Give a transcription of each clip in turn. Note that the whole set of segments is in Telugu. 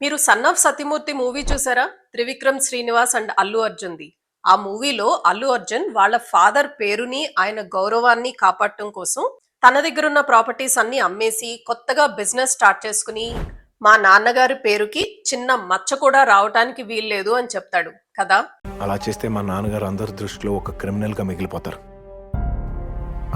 మీరు 'సన్ ఆఫ్ సత్యమూర్తి' మూవీ చూసారా? త్రివిక్రమ్ శ్రీనివాస్ అండ్ అల్లు అర్జున్‌ది. ఆ మూవీలో అల్లు అర్జున్ వాళ్ళ ఫాదర్ పేరుని, ఆయన గౌరవాన్ని కాపాడటం కోసం తన దగ్గరున్న ప్రాపర్టీస్ అన్నీ అమ్మేసి కొత్తగా బిజినెస్ స్టార్ట్ చేసుకుని, మా నాన్నగారి పేరుకి చిన్న మచ్చ కూడా రావటానికి వీల్లేదు అని చెప్తాడు కదా! అలా చేస్తే మా నాన్నగారు అందరి దృష్టిలో ఒక క్రిమినల్‌గా మిగిలిపోతారు.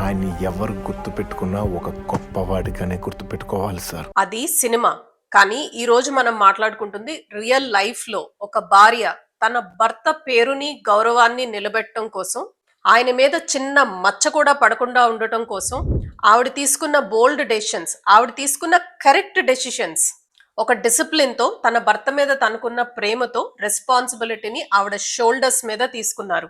ఆయన్ని ఎవరు గుర్తుపెట్టుకున్నా ఒక గొప్పవాడిగానే గుర్తుపెట్టుకోవాలి సార్. అది సినిమా. కానీ ఈరోజు మనం మాట్లాడుకుంటుంది రియల్ లైఫ్‌లో ఒక భార్య తన భర్త పేరుని, గౌరవాన్ని నిలబెట్టడం కోసం, ఆయన మీద చిన్న మచ్చ కూడా పడకుండా ఉండటం కోసం, ఆవిడ తీసుకున్న బోల్డ్ డెసిషన్స్, ఆవిడ తీసుకున్న కరెక్ట్ డెసిషన్స్, ఒక డిసిప్లిన్‌తో తన భర్త మీద తనకున్న ప్రేమతో రెస్పాన్సిబిలిటీని ఆవిడ షోల్డర్స్ మీద తీసుకున్నారు.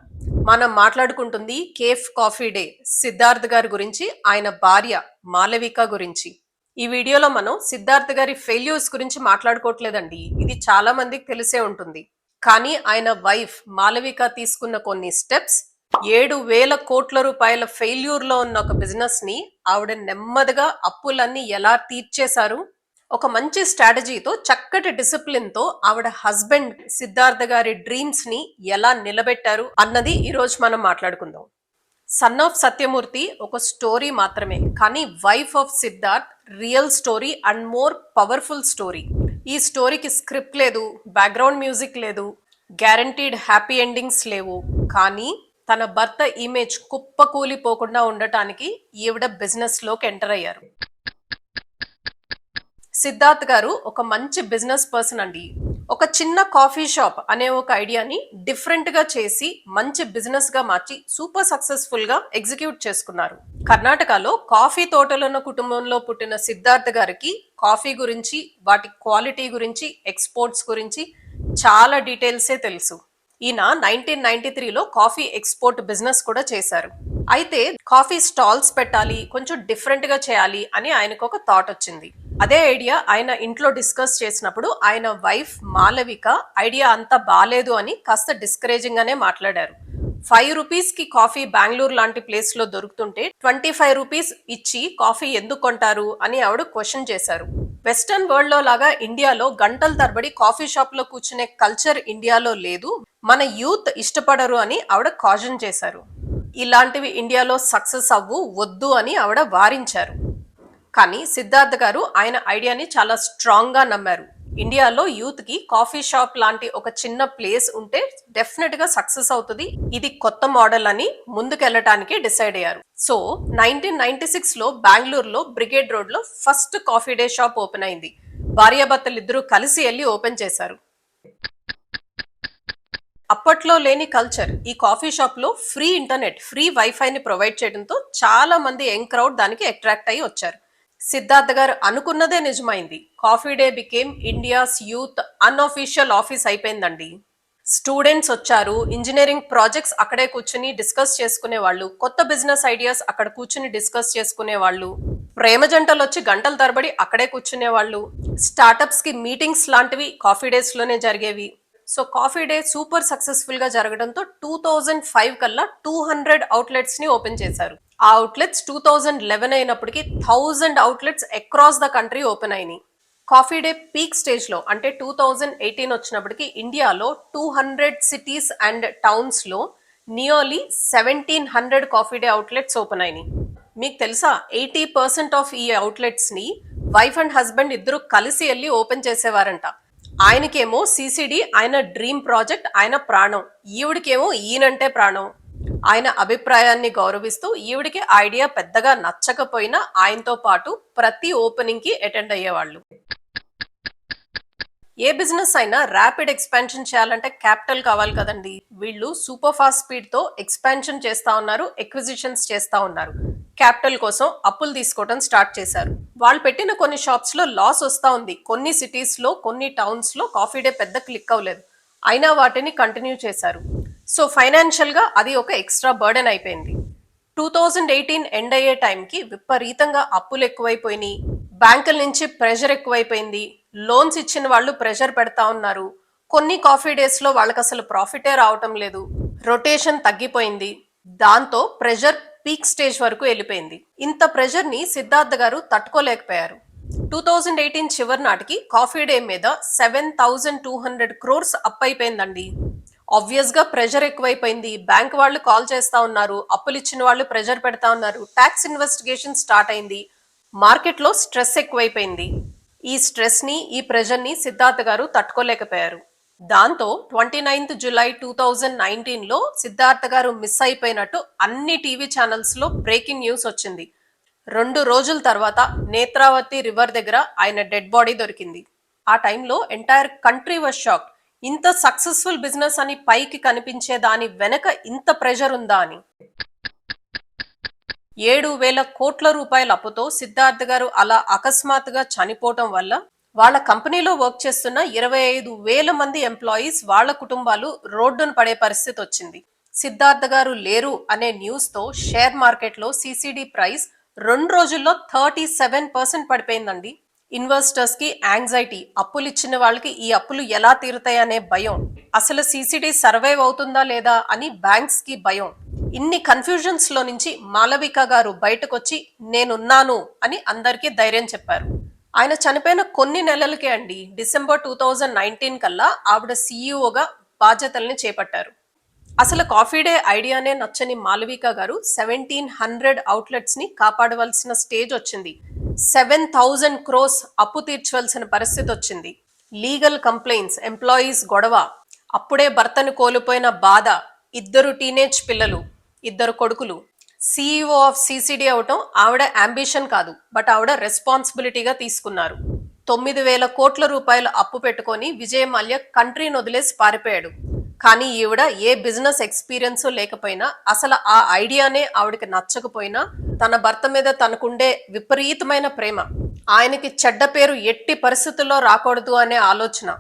మనం మాట్లాడుకుంటుంది కేఫ్ కాఫీ డే సిద్ధార్థ్ గారి గురించి, ఆయన భార్య మాలవిక గురించి. ఈ వీడియోలో మనం సిద్ధార్థ్ గారి ఫెయిల్యూర్స్ గురించి మాట్లాడుకోవట్లేదండి. ఇది చాలా మందికి తెలిసే ఉంటుంది. కానీ ఆయన వైఫ్ మాలవిక తీసుకున్న కొన్ని స్టెప్స్ 7,000 కోట్ల రూపాయల ఫెయిల్యూర్ లో ఉన్న ఒక బిజినెస్ ని ఆవిడ నెమ్మదిగా అప్పులన్నీ ఎలా తీర్చేశారు, ఒక మంచి స్ట్రాటజీతో చక్కటి డిసిప్లిన్ తో ఆవిడ హస్బెండ్ సిద్ధార్థ గారి డ్రీమ్స్ ని ఎలా నిలబెట్టారు అన్నది ఈ రోజు మనం మాట్లాడుకుందాం. సన్ ఆఫ్ సత్యమూర్తి ఒక స్టోరీ మాత్రమే, కానీ wife of Siddharth real story and more powerful story. ఈ స్టోరీకి స్క్రిప్ట్ లేదు, బ్యాక్గ్రౌండ్ మ్యూజిక్ లేదు, గ్యారంటీడ్ హ్యాపీ ఎండింగ్స్ లేవు. కానీ తన భర్త ఇమేజ్ కుప్పకూలిపోకుండా ఉండటానికి ఈవిడ బిజినెస్ లోకి ఎంటర్ అయ్యారు. సిద్ధార్థ్ గారు ఒక మంచి బిజినెస్ పర్సన్ అండి. ఒక చిన్న కాఫీ షాప్ అనే ఒక ఐడియాని డిఫరెంట్ గా చేసి మంచి బిజినెస్ గా మార్చి సూపర్ సక్సెస్ఫుల్ గా ఎగ్జిక్యూట్ చేసుకున్నారు. కర్ణాటకలో కాఫీ తోటలున్న కుటుంబంలో పుట్టిన సిద్ధార్థ్ గారికి కాఫీ గురించి, వాటి క్వాలిటీ గురించి, ఎక్స్పోర్ట్స్ గురించి చాలా డీటెయిల్సే తెలుసు. ఈయన 1993లో కాఫీ ఎక్స్పోర్ట్ బిజినెస్ కూడా చేశారు. అయితే కాఫీ స్టాల్స్ పెట్టాలి, కొంచెం డిఫరెంట్ గా చేయాలి అని ఆయనకు ఒక థాట్ వచ్చింది. అదే ఐడియా ఆయన ఇంట్లో డిస్కస్ చేసినప్పుడు ఆయన వైఫ్ మాలవిక ఐడియా అంతా బాలేదు అని కాస్త డిస్కరేజింగ్ గానే మాట్లాడారు. 5 రూపీస్ కి కాఫీ బెంగళూరు లాంటి ప్లేస్ లో దొరుకుతుంటే 25 రూపీస్ ఇచ్చి కాఫీ ఎందుకు కొంటారు అని ఆవిడ క్వశ్చన్ చేశారు. వెస్టర్న్ వరల్డ్ లో లాగా ఇండియాలో గంటల తరబడి కాఫీ షాప్ లో కూర్చునే కల్చర్ ఇండియాలో లేదు, మన యూత్ ఇష్టపడరు అని ఆవిడ కాజన్ చేశారు. ఇలాంటివి ఇండియాలో సక్సెస్ అవ్వు, వద్దు అని ఆవిడ వారించారు. కానీ సిద్ధార్థ్ గారు ఆయన ఐడియాని చాలా స్ట్రాంగ్ గా నమ్మారు. ఇండియాలో యూత్ కి కాఫీ షాప్ లాంటి ఒక చిన్న ప్లేస్ ఉంటే డెఫినెట్ గా సక్సెస్ అవుతుంది, ఇది కొత్త మోడల్ అని ముందుకెళ్ళటానికి డిసైడ్ అయ్యారు. సో 1996లో బెంగళూరులో బ్రిగేడ్ రోడ్ లో first coffee day shop open అయింది. భార్యాభర్తలు ఇద్దరు కలిసి వెళ్ళి ఓపెన్ చేశారు. అప్పట్లో లేని కల్చర్, ఈ కాఫీ షాప్ లో ఫ్రీ ఇంటర్నెట్, ఫ్రీ వైఫైని ప్రొవైడ్ చేయడంతో చాలా మంది యంగ్ క్రౌడ్ దానికి అట్రాక్ట్ అయ్యి వచ్చారు. సిద్ధార్థ్ గారు అనుకున్నదే నిజమైంది. Coffee day became India's youth unofficial office అయిపోయిందండి. స్టూడెంట్స్ వచ్చారు, ఇంజనీరింగ్ ప్రాజెక్ట్స్ అక్కడే కూర్చుని డిస్కస్ చేసుకునే వాళ్ళు, కొత్త బిజినెస్ ఐడియాస్ అక్కడ కూర్చుని డిస్కస్ చేసుకునే వాళ్ళు, ప్రేమ జంటలు వచ్చి గంటల తరబడి అక్కడే కూర్చునే వాళ్ళు, స్టార్టప్స్ కి మీటింగ్స్ లాంటివి కాఫీ డేస్ లోనే జరిగేవి. So coffee day super successful గా జరగడంతో 2005 కల్లా 200 అవుట్లెట్స్ ని ఓపెన్ చేశారు. ఆ అవుట్లెట్స్ 2011 అయినప్పటికీ 1000 outlets across the country open అయినాయి. కాఫీ డే పీక్ స్టేజ్ లో అంటే 2018 వచ్చినప్పటికి ఇండియాలో 200 సిటీస్ అండ్ టౌన్స్ లో nearly 1700 coffee day outlets open అయినాయి. మీకు తెలుసా 80% ఆఫ్ ఈ అవుట్లెట్స్ ని వైఫ్ అండ్ హస్బెండ్ ఇద్దరు కలిసి వెళ్ళి ఓపెన్ చేసేవారంట. ఆయనకేమో సిసిడి ఆయన డ్రీమ్ ప్రాజెక్ట్, ఆయన ప్రాణం. ఈవిడికేమో ఈయనంటే ప్రాణం. ఆయన అభిప్రాయాన్ని గౌరవిస్తూ ఈవిడికి ఐడియా పెద్దగా నచ్చకపోయినా ఆయనతో పాటు ప్రతి ఓపెనింగ్ కి అటెండ్ అయ్యేవాళ్ళు. ఏ బిజినెస్ అయినా ర్యాపిడ్ ఎక్స్పాన్షన్ చేయాలంటే క్యాపిటల్ కావాలి కదండి. వీళ్ళు సూపర్ ఫాస్ట్ స్పీడ్ తో ఎక్స్పాన్షన్ చేస్తా ఉన్నారు, ఎక్విజిషన్స్ చేస్తా ఉన్నారు. క్యాపిటల్ కోసం అప్పులు తీసుకోవడం స్టార్ట్ చేశారు. వాళ్ళు పెట్టిన కొన్ని షాప్స్ లో లాస్ వస్తా ఉంది. కొన్ని సిటీస్ లో, కొన్ని టౌన్స్ లో కాఫీ డే పెద్ద క్లిక్ అవ్వలేదు, అయినా వాటిని కంటిన్యూ చేశారు. సో ఫైనాన్షియల్ గా అది ఒక ఎక్స్ట్రా బర్డెన్ అయిపోయింది. 2018 ఎండ్ అయ్యే టైంకి విపరీతంగా అప్పులు ఎక్కువైపోయినాయి, బ్యాంకుల నుంచి ప్రెషర్ ఎక్కువైపోయింది, లోన్స్ ఇచ్చిన వాళ్ళు ప్రెషర్ పెడతా ఉన్నారు. కొన్ని కాఫీ డేస్ లో వాళ్ళకి అసలు ప్రాఫిటే రావటం లేదు, రొటేషన్ తగ్గిపోయింది. దాంతో ప్రెషర్ పీక్ స్టేజ్ వరకు వెళ్ళిపోయింది. ఇంత ప్రెషర్ ని సిద్ధార్థ్ గారు తట్టుకోలేకపోయారు. 2018 చివరి నాటికి కాఫీ డే మీద 7,200 క్రోర్స్ అప్ అయిపోయిందండి. ఆబ్వియస్ గా ప్రెషర్ ఎక్కువైపోయింది. బ్యాంక్ వాళ్ళు కాల్ చేస్తా ఉన్నారు, అప్పులు ఇచ్చిన వాళ్ళు ప్రెషర్ పెడతా ఉన్నారు, ట్యాక్స్ ఇన్వెస్టిగేషన్ స్టార్ట్ అయింది, మార్కెట్ లో స్ట్రెస్ ఎక్కువైపోయింది. ఈ స్ట్రెస్ ని, ఈ ప్రెషర్ ని సిద్ధార్థ గారు తట్టుకోలేకపోయారు. దాంతో 29th జూలై 2019 లో సిద్ధార్థ గారు మిస్ అయిపోయినట్టు అన్ని టీవీ ఛానల్స్ లో బ్రేకింగ్ న్యూస్ వచ్చింది. 2 రోజుల తర్వాత నేత్రావతి రివర్ దగ్గర ఆయన డెడ్ బాడీ దొరికింది. ఆ టైంలో ఎంటైర్ కంట్రీ వాజ్ షాక్. ఇంత సక్సెస్ఫుల్ బిజినెస్ అని పైకి కనిపించే దాని వెనక ఇంత ప్రెషర్ ఉందా అని. 7,000 కోట్ల రూపాయల అప్పుతో సిద్ధార్థ్ గారు అలా అకస్మాత్తుగా చనిపోవటం వల్ల వాళ్ళ కంపెనీలో వర్క్ చేస్తున్న 25,000 మంది ఎంప్లాయీస్, వాళ్ళ కుటుంబాలు రోడ్డున పడే పరిస్థితి వచ్చింది. సిద్ధార్థ గారు లేరు అనే న్యూస్ తో షేర్ మార్కెట్ లో సిసిడి ప్రైస్ 2 రోజుల్లో 37% పడిపోయిందండి. ఇన్వెస్టర్స్ కి యాంగ్జైటీ, అప్పులు ఇచ్చిన వాళ్ళకి ఈ అప్పులు ఎలా తీరుతాయనే భయం, అసలు సిసిడి సర్వైవ్ అవుతుందా లేదా అని బ్యాంక్స్ కి భయం. ఇన్ని కన్ఫ్యూజన్స్ లో నుంచి మాలవిక గారు బయటకొచ్చి నేనున్నాను అని అందరికీ ధైర్యం చెప్పారు. ఆయన చనిపోయిన కొన్ని నెలలకే అండి, డిసెంబర్ 2019 కల్లా ఆవిడ సీఈఓగా బాధ్యతల్ని చేపట్టారు. అసలు కాఫీ డే ఐడియానే నచ్చని మాలవిక గారు 1,700 అవుట్లెట్స్ ని కాపాడవలసిన స్టేజ్ వచ్చింది. 7,000 క్రోస్ అప్పు తీర్చవలసిన పరిస్థితి వచ్చింది. లీగల్ కంప్లైంట్స్, ఎంప్లాయీస్ గొడవ, అప్పుడే భర్తను కోల్పోయిన బాధ, 2 టీనేజ్ పిల్లలు, 2 కొడుకులు. సిఇఓ ఆఫ్ సిసిడి అవటం ఆవిడ అంబిషన్ కాదు, బట్ ఆవిడ రెస్పాన్సిబిలిటీగా తీసుకున్నారు. 9,000 కోట్ల రూపాయలు అప్పు పెట్టుకొని విజయ్ మాల్యా కంట్రీని వదిలేసి పారిపోయాడు. కానీ ఈవిడ ఏ బిజినెస్ ఎక్స్పీరియన్స్ లేకపోయినా, అసలు ఆ ఐడియానే ఆవిడకి నచ్చకపోయినా, తన భర్త మీద తనకుండే విపరీతమైన ప్రేమ, ఆయనకి చెడ్డ పేరు ఎట్టి పరిస్థితుల్లో రాకూడదు అనే ఆలోచన,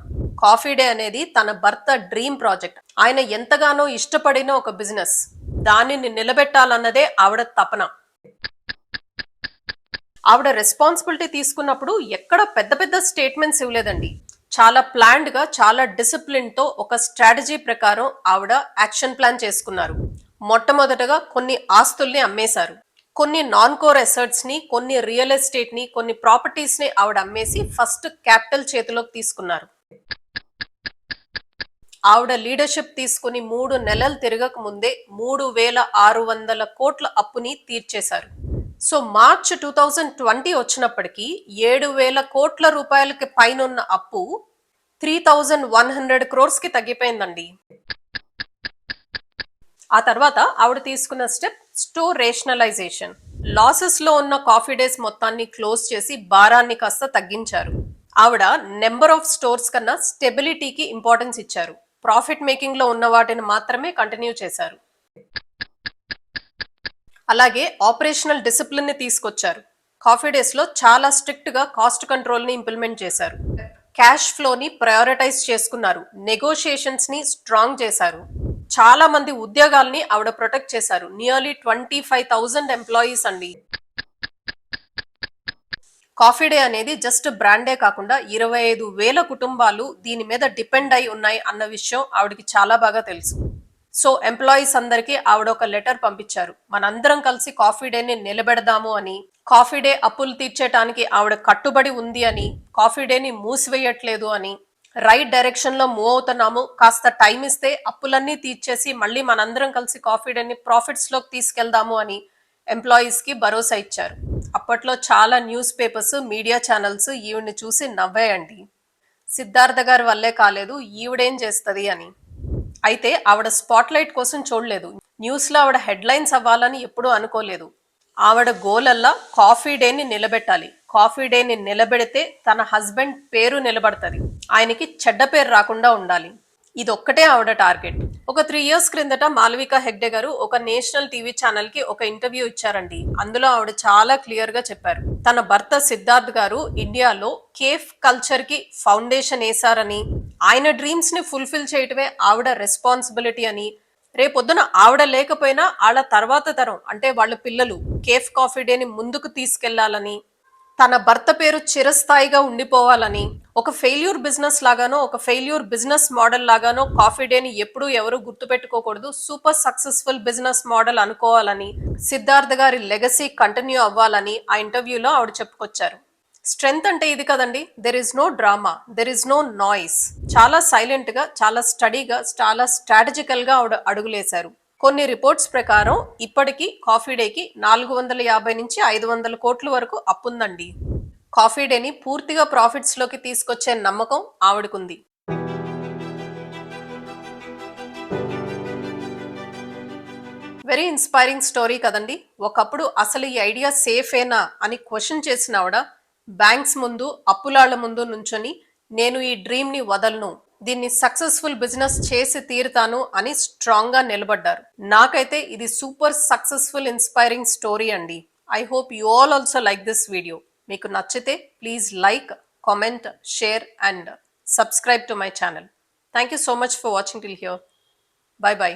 కాఫీ డే అనేది తన భర్త డ్రీమ్ ప్రాజెక్ట్, ఆయన ఎంతగానో ఇష్టపడిన ఒక బిజినెస్, దానిని నిలబెట్టాలన్నదే ఆవిడ తపన. ఆవిడ రెస్పాన్సిబిలిటీ తీసుకున్నప్పుడు ఎక్కడ పెద్ద పెద్ద స్టేట్మెంట్స్ ఇవ్వలేదండి. చాలా ప్లాన్డ్ గా, చాలా డిసిప్లిన్ తో ఒక స్ట్రాటజీ ప్రకారం ఆవిడ యాక్షన్ ప్లాన్ చేసుకున్నారు. మొట్టమొదటగా కొన్ని ఆస్తుల్ని అమ్మేశారు. కొన్ని నాన్ కోర్ అసెట్స్ ని, కొన్ని రియల్ ఎస్టేట్ ని, కొన్ని ప్రాపర్టీస్ ని ఆవిడ అమ్మేసి ఫస్ట్ క్యాపిటల్ చేతిలోకి తీసుకున్నారు. ఆవిడ లీడర్షిప్ తీసుకుని 3 నెలలు తిరగక ముందే 3,600 కోట్ల అప్పుని తీర్చేశారు. సో మార్చ్ 2020 వచ్చినప్పటికీ 7,000 కోట్ల రూపాయలకి పైనున్న అప్పు 3,100 క్రోర్స్ కి తగ్గిపోయిందండి. ఆ తర్వాత ఆవిడ తీసుకున్న స్టెప్ స్టోర్ రేషనలైజేషన్. లాసెస్ లో ఉన్న కాఫీ డేస్ మొత్తాన్ని క్లోజ్ చేసి భారాన్ని కాస్త తగ్గించారు. ఆవిడ నెంబర్ ఆఫ్ స్టోర్స్ కన్నా స్టెబిలిటీకి ఇంపార్టెన్స్ ఇచ్చారు. ప్రాఫిట్ మేకింగ్ లో ఉన్న వాటిని మాత్రమే కంటిన్యూ చేశారు. అలాగే ఆపరేషనల్ డిసిప్లిన్ ని తీసుకొచ్చారు. కాఫీ డేస్ లో చాలా స్ట్రిక్ట్ గా కాస్ట్ కంట్రోల్ ని ఇంప్లిమెంట్ చేశారు. క్యాష్ ఫ్లో ని ప్రయారిటైజ్ చేసుకున్నారు. నెగోషియేషన్స్ ని స్ట్రాంగ్ చేశారు. చాలా మంది ఉద్యోగాల్ని ఆవిడ ప్రొటెక్ట్ చేశారు. నియర్లీ 25,000 ఎంప్లాయీస్ అండి. కాఫీ డే అనేది జస్ట్ బ్రాండే కాకుండా 25,000 కుటుంబాలు దీని మీద డిపెండ్ అయి ఉన్నాయి అన్న విషయం ఆవిడకి చాలా బాగా తెలుసు. సో ఎంప్లాయీస్ అందరికీ ఆవిడ ఒక లెటర్ పంపించారు. మనందరం కలిసి కాఫీ డేని నిలబెడదాము అని, కాఫీ డే అప్పులు తీర్చేటానికి ఆవిడ కట్టుబడి ఉంది అని, కాఫీ డేని మూసివేయట్లేదు అని, రైట్ డైరెక్షన్ లో మూవ్ అవుతున్నాము, కాస్త టైం ఇస్తే అప్పులన్నీ తీర్చేసి మళ్ళీ మనందరం కలిసి కాఫీ డేని ప్రాఫిట్స్ లోకి తీసుకెళ్దాము అని ఎంప్లాయీస్ కి భరోసా ఇచ్చారు. అప్పట్లో చాలా న్యూస్ పేపర్స్, మీడియా ఛానల్స్ ఈవిడ్ని చూసి నవ్వాయండి. సిద్ధార్థ గారి వల్లే కాలేదు, ఈవిడేం చేస్తుంది అని. అయితే ఆవిడ స్పాట్ లైట్ కోసం చూడలేదు. న్యూస్ లో ఆవిడ హెడ్లైన్స్ అవ్వాలని ఎప్పుడూ అనుకోలేదు. ఆవిడ గోలల్లా కాఫీ డేని నిలబెట్టాలి. కాఫీ డేని నిలబెడితే తన హస్బెండ్ పేరు నిలబడుతుంది, ఆయనకి చెడ్డ పేరు రాకుండా ఉండాలి. ఇదొక్కటే ఆవిడ టార్గెట్. ఒక 3 years క్రిందట మాలవిక హెగ్డే గారు ఒక నేషనల్ టీవీ ఛానల్ కి ఒక ఇంటర్వ్యూ ఇచ్చారండి. అందులో ఆవిడ చాలా క్లియర్ గా చెప్పారు, తన భర్త సిద్ధార్థ్ గారు ఇండియాలో కేఫ్ కల్చర్ కి ఫౌండేషన్ వేశారని, ఆయన డ్రీమ్స్ ని ఫుల్ఫిల్ చేయటమే ఆవిడ రెస్పాన్సిబిలిటీ అని, రేపొద్దున ఆవిడ లేకపోయినా వాళ్ళ తర్వాత తరం అంటే వాళ్ళ పిల్లలు కేఫ్ కాఫీ డేని ముందుకు తీసుకెళ్లాలని, తన భర్త పేరు చిరస్థాయిగా ఉండిపోవాలని, ఒక ఫెయిల్యూర్ బిజినెస్ లాగానో, ఒక ఫెయిల్యూర్ బిజినెస్ మోడల్ లాగానో కాఫీ డేని ఎప్పుడూ ఎవరు గుర్తుపెట్టుకోకూడదు, సూపర్ సక్సెస్ఫుల్ బిజినెస్ మోడల్ అనుకోవాలని, సిద్ధార్థ్ గారి లెగసీ కంటిన్యూ అవ్వాలని ఆ ఇంటర్వ్యూలో ఆవిడ చెప్పుకొచ్చారు. స్ట్రెంగ్త్ అంటే ఇది కదండి. There is no drama, there is no noise. చాలా సైలెంట్ గా, చాలా స్టడీగా, చాలా స్ట్రాటజికల్ గా అడుగులేశారు. కొన్ని రిపోర్ట్స్ ప్రకారం ఇప్పటికి కాఫీ డేకి 450 నుంచి 500 కోట్ల వరకు అప్పుందండి. కాఫీ డేని పూర్తిగా ప్రాఫిట్స్ లోకి తీసుకొచ్చే నమ్మకం ఆవిడకుంది. వెరీ ఇన్స్పైరింగ్ స్టోరీ కదండి. ఒకప్పుడు అసలు ఈ ఐడియా సేఫేనా అని క్వశ్చన్ చేసిన ఆవిడ బ్యాంక్స్ ముందు, అప్పులాళ్ల ముందు నుంచొని నేను ఈ డ్రీమ్ ని వదలను, దీన్ని సక్సెస్ఫుల్ బిజినెస్ చేసి తీరుతాను అని స్ట్రాంగ్ గా నిలబడ్డారు. నాకైతే ఇది సూపర్ సక్సెస్ఫుల్ ఇన్స్పైరింగ్ స్టోరీ అండి. I hope you all also like this video. మీకు నచ్చితే please like, comment, share and subscribe to my channel. Thank you so much for watching till here. By by.